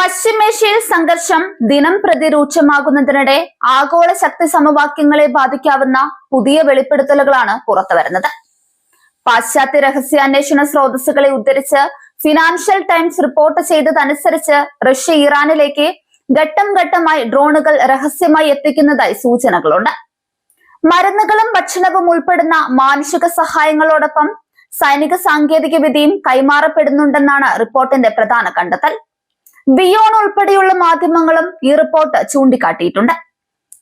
പശ്ചിമേഷ്യയിൽ സംഘർഷം ദിനം പ്രതി രൂക്ഷമാകുന്നതിനിടെ ആഗോള ശക്തി സമവാക്യങ്ങളെ ബാധിക്കാവുന്ന പുതിയ വെളിപ്പെടുത്തലുകളാണ് പുറത്തുവരുന്നത്. പാശ്ചാത്യ രഹസ്യാന്വേഷണ സ്രോതസ്സുകളെ ഉദ്ധരിച്ച് ഫിനാൻഷ്യൽ ടൈംസ് റിപ്പോർട്ട് ചെയ്തതനുസരിച്ച് റഷ്യ ഇറാനിലേക്ക് ഘട്ടം ഘട്ടമായി ഡ്രോണുകൾ രഹസ്യമായി എത്തിക്കുന്നതായി സൂചനകളുണ്ട്. മരുന്നുകളും ഭക്ഷണവും ഉൾപ്പെടുന്ന മാനുഷിക സഹായങ്ങളോടൊപ്പം സൈനിക സാങ്കേതിക വിദ്യയും കൈമാറപ്പെടുന്നുണ്ടെന്നാണ് റിപ്പോർട്ടിന്റെ പ്രധാന കണ്ടെത്തൽ. വിയോൺ ഉൾപ്പെടെയുള്ള മാധ്യമങ്ങളും ഈ റിപ്പോർട്ട് ചൂണ്ടിക്കാട്ടിയിട്ടുണ്ട്.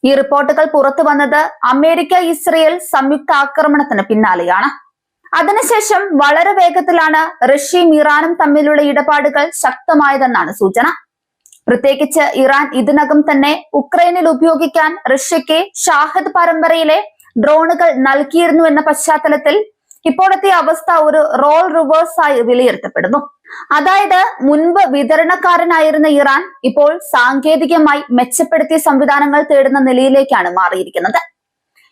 ഈ റിപ്പോർട്ടുകൾ പുറത്തു വന്നത് അമേരിക്ക ഇസ്രയേൽ സംയുക്ത ആക്രമണത്തിന് പിന്നാലെയാണ്. അതിനുശേഷം വളരെ വേഗത്തിലാണ് റഷ്യയും ഇറാനും തമ്മിലുള്ള ഇടപാടുകൾ ശക്തമായതെന്നാണ് സൂചന. പ്രത്യേകിച്ച് ഇറാൻ ഇതിനകം തന്നെ ഉക്രൈനിൽ ഉപയോഗിക്കാൻ റഷ്യയ്ക്ക് ഷാഹിദ് പരമ്പരയിലെ ഡ്രോണുകൾ നൽകിയിരുന്നു എന്ന പശ്ചാത്തലത്തിൽ ഇപ്പോഴത്തെ അവസ്ഥ ഒരു റോൾ റിവേഴ്സ് ആയി വിലയിരുത്തപ്പെടുന്നു. അതായത് മുൻപ് വിതരണക്കാരനായിരുന്ന ഇറാൻ ഇപ്പോൾ സാങ്കേതികമായി മെച്ചപ്പെടുത്തിയ സംവിധാനങ്ങൾ തേടുന്ന നിലയിലേക്കാണ് മാറിയിരിക്കുന്നത്.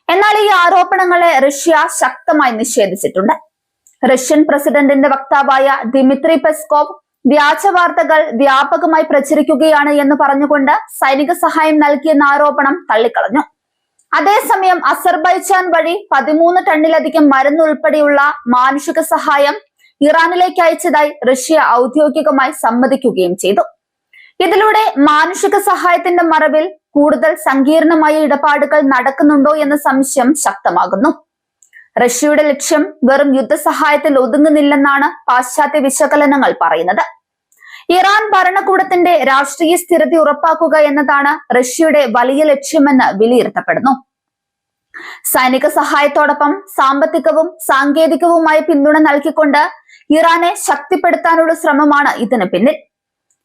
എന്നാൽ ഈ ആരോപണങ്ങളെ റഷ്യ ശക്തമായി നിഷേധിച്ചിട്ടുണ്ട്. റഷ്യൻ പ്രസിഡന്റിന്റെ വക്താവായ ദിമിത്രി പെസ്കോവ് വ്യാജ വാർത്തകൾ വ്യാപകമായി പ്രചരിക്കുകയാണ് എന്ന് പറഞ്ഞുകൊണ്ട് സൈനിക സഹായം നൽകിയെന്ന ആരോപണം തള്ളിക്കളഞ്ഞു. അതേസമയം അസർബൈജാൻ വഴി 13 ടണ്ണിലധികം മരുന്ന് ഉൾപ്പെടെയുള്ള മാനുഷിക സഹായം ഇറാനിലേക്ക് അയച്ചതായി റഷ്യ ഔദ്യോഗികമായി സമ്മതിക്കുകയും ചെയ്തു. ഇതിലൂടെ മാനുഷിക സഹായത്തിന്റെ മറവിൽ കൂടുതൽ സങ്കീർണമായ ഇടപാടുകൾ നടക്കുന്നുണ്ടോ എന്ന സംശയം ശക്തമാകുന്നു. റഷ്യയുടെ ലക്ഷ്യം വെറും യുദ്ധസഹായത്തിൽ ഒതുങ്ങുന്നില്ലെന്നാണ് പാശ്ചാത്യ വിശകലനങ്ങൾ പറയുന്നത്. ഇറാൻ ഭരണകൂടത്തിന്റെ രാഷ്ട്രീയ സ്ഥിരത ഉറപ്പാക്കുക എന്നതാണ് റഷ്യയുടെ വലിയ ലക്ഷ്യമെന്ന് വിലയിരുത്തപ്പെടുന്നു. സൈനിക സഹായത്തോടൊപ്പം സാമ്പത്തികവും സാങ്കേതികവുമായ പിന്തുണ നൽകിക്കൊണ്ട് ഇറാനെ ശക്തിപ്പെടുത്താനുള്ള ശ്രമമാണ് ഇതിന് പിന്നിൽ.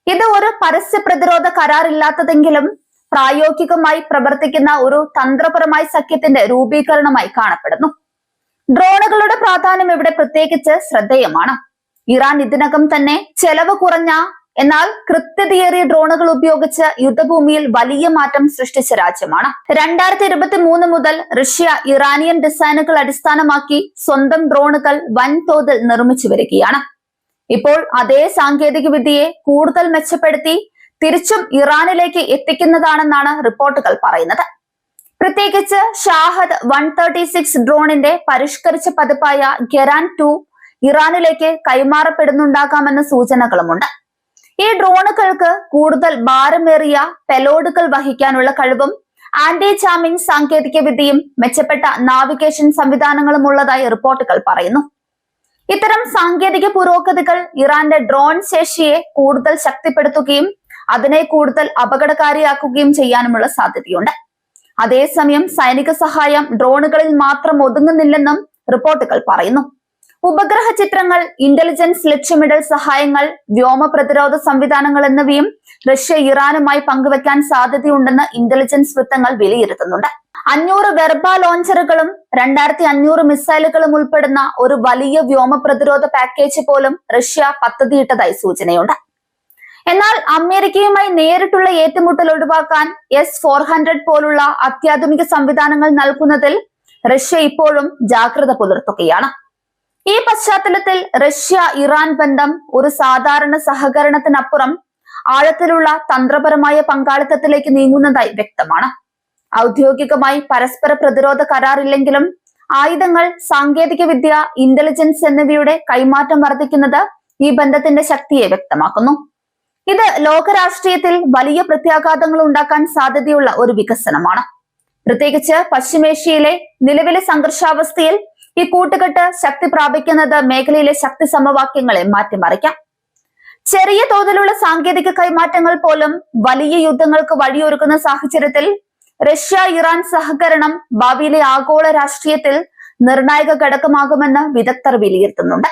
ഇത് ഒരു പരസ്യ പ്രതിരോധ കരാറില്ലാത്തതെങ്കിലും പ്രായോഗികമായി പ്രവർത്തിക്കുന്ന ഒരു തന്ത്രപരമായ സഖ്യത്തിന്റെ രൂപീകരണമായി കാണപ്പെടുന്നു. ഡ്രോണുകളുടെ പ്രാധാന്യം ഇവിടെ പ്രത്യേകിച്ച് ശ്രദ്ധേയമാണ്. ഇറാൻ ഇതിനകം തന്നെ ചെലവ് കുറഞ്ഞ എന്നാൽ കൃത്യതയേറിയ ഡ്രോണുകൾ ഉപയോഗിച്ച് യുദ്ധഭൂമിയിൽ വലിയ മാറ്റം സൃഷ്ടിച്ച രാജ്യമാണ്. 2023 മുതൽ റഷ്യ ഇറാനിയൻ ഡിസൈനുകൾ അടിസ്ഥാനമാക്കി സ്വന്തം ഡ്രോണുകൾ വൻതോതിൽ നിർമ്മിച്ചു വരികയാണ്. ഇപ്പോൾ അതേ സാങ്കേതിക വിദ്യയെ കൂടുതൽ മെച്ചപ്പെടുത്തി തിരിച്ചും ഇറാനിലേക്ക് എത്തിക്കുന്നതാണെന്നാണ് റിപ്പോർട്ടുകൾ പറയുന്നത്. പ്രത്യേകിച്ച് ഷാഹദ് 136 ഡ്രോണിന്റെ പരിഷ്കരിച്ച പതിപ്പായ ഗെരാൻ 2 ഇറാനിലേക്ക് കൈമാറപ്പെടുന്നുണ്ടാകാമെന്ന സൂചനകളുമുണ്ട്. ഈ ഡ്രോണുകൾക്ക് കൂടുതൽ ഭാരമേറിയ പെലോഡുകൾ വഹിക്കാനുള്ള കഴിവും ആന്റി ജാമിംഗ് സാങ്കേതിക വിദ്യയും മെച്ചപ്പെട്ട നാവിഗേഷൻ സംവിധാനങ്ങളും ഉള്ളതായി റിപ്പോർട്ടുകൾ പറയുന്നു. ഇത്തരം സാങ്കേതിക പുരോഗതികൾ ഇറാന്റെ ഡ്രോൺ ശേഷിയെ കൂടുതൽ ശക്തിപ്പെടുത്തുകയും അതിനെ കൂടുതൽ അപകടകാരിയാക്കുകയും ചെയ്യാനുമുള്ള സാധ്യതയുണ്ട്. അതേസമയം സൈനിക സഹായം ഡ്രോണുകളിൽ മാത്രം ഒതുങ്ങുന്നില്ലെന്നും റിപ്പോർട്ടുകൾ പറയുന്നു. ഉപഗ്രഹ ചിത്രങ്ങൾ, ഇന്റലിജൻസ് ലക്ഷ്യമിടൽ സഹായങ്ങൾ, വ്യോമ പ്രതിരോധ സംവിധാനങ്ങൾ എന്നിവയും റഷ്യ ഇറാനുമായി പങ്കുവെക്കാൻ സാധ്യതയുണ്ടെന്ന് ഇന്റലിജൻസ് വൃത്തങ്ങൾ വിലയിരുത്തുന്നുണ്ട്. 500 വെർബ ലോഞ്ചറുകളും 2500 മിസൈലുകളും ഉൾപ്പെടുന്ന ഒരു വലിയ വ്യോമ പ്രതിരോധ പാക്കേജ് പോലും റഷ്യ പദ്ധതിയിട്ടതായി സൂചനയുണ്ട്. എന്നാൽ അമേരിക്കയുമായി നേരിട്ടുള്ള ഏറ്റുമുട്ടൽ ഒഴിവാക്കാൻ S-400 പോലുള്ള അത്യാധുനിക സംവിധാനങ്ങൾ നൽകുന്നതിൽ റഷ്യ ഇപ്പോഴും ജാഗ്രത പുലർത്തുകയാണ്. ഈ പശ്ചാത്തലത്തിൽ റഷ്യ ഇറാൻ ബന്ധം ഒരു സാധാരണ സഹകരണത്തിനപ്പുറം ആഴത്തിലുള്ള തന്ത്രപരമായ പങ്കാളിത്തത്തിലേക്ക് നീങ്ങുന്നതായി വ്യക്തമാണ്. ഔദ്യോഗികമായി പരസ്പര പ്രതിരോധ കരാറില്ലെങ്കിലും ആയുധങ്ങൾ, സാങ്കേതിക വിദ്യ, ഇന്റലിജൻസ് എന്നിവയുടെ കൈമാറ്റം വർദ്ധിക്കുന്നത് ഈ ബന്ധത്തിന്റെ ശക്തിയെ വ്യക്തമാക്കുന്നു. ഇത് ലോകരാഷ്ട്രീയത്തിൽ വലിയ പ്രത്യാഘാതങ്ങൾ ഉണ്ടാക്കാൻ സാധ്യതയുള്ള ഒരു വികസനമാണ്. പ്രത്യേകിച്ച് പശ്ചിമേഷ്യയിലെ നിലവിലെ സംഘർഷാവസ്ഥയിൽ ഈ കൂട്ടുകെട്ട് ശക്തി പ്രാപിക്കുന്നത് മേഖലയിലെ ശക്തി സമവാക്യങ്ങളെ മാറ്റിമറിക്കാം. ചെറിയ തോതിലുള്ള സാങ്കേതിക കൈമാറ്റങ്ങൾ പോലും വലിയ യുദ്ധങ്ങൾക്ക് വഴിയൊരുക്കുന്ന സാഹചര്യത്തിൽ റഷ്യ ഇറാൻ സഹകരണം ഭാവിയിലെ ആഗോള രാഷ്ട്രീയത്തിൽ നിർണായക ഘടകമാകുമെന്ന് വിദഗ്ധർ വിലയിരുത്തുന്നുണ്ട്.